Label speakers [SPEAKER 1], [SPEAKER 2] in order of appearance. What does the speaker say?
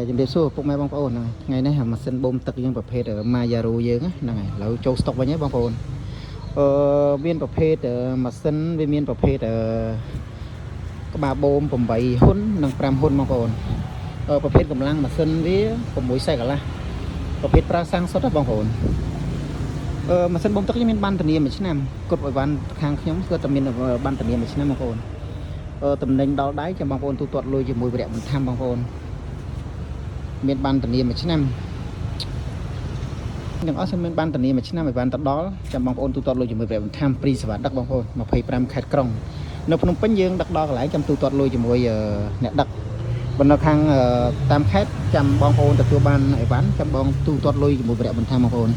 [SPEAKER 1] ជំរាបសួរពុកម៉ែបងប្អូនហ្នឹងថ្ងៃនេះម៉ាស៊ីនបូមទឹកយើងប្រភេទ Mayaru យើងហ្នឹងហើយឥឡូវចូលស្តុកវិញហើយបងប្អូនមានប្រភេទម៉ាស៊ីនវាមានប្រភេទក្បាលបូម8ហ៊ុននិង5ហ៊ុនបងប្អូនប្រភេទកម្លាំងម៉ាស៊ីនវា6សេកន្លះប្រភេទប្រើសាំងសុទ្ធបងប្អូនម៉ាស៊ីនបូមទឹកយើងមានបានធានាមួយឆ្នាំគត់ឲ្យបានខាងខ្ញុំគឺតែមានបានធានាមួយឆ្នាំបងប្អូនតំណែងដល់ដៃចាំបងប្អូនទូទាត់លុយជាមួយវរៈបន្ថែមបងប្អូនមានបានធានាមួយឆ្នាំទាំងអស់មានបានធានាមួយឆ្នាំឲ្យបានទៅដល់ចាំបងប្អូនទូទាត់លុយជាមួយវរៈបន្ថែមព្រីសេវាដឹកបងប្អូន25ខេត្តក្រុងនៅភ្នំពេញយើងដឹកដល់កន្លែងចាំទូទាត់លុយជាមួយអ្នកដឹកបើនៅខាងតាមខេត្តចាំបងប្អូនទទួលបានអីវ៉ាន់ចាំបងទូទាត់លុយជាមួយវរៈបន្ថែមបងប្អូន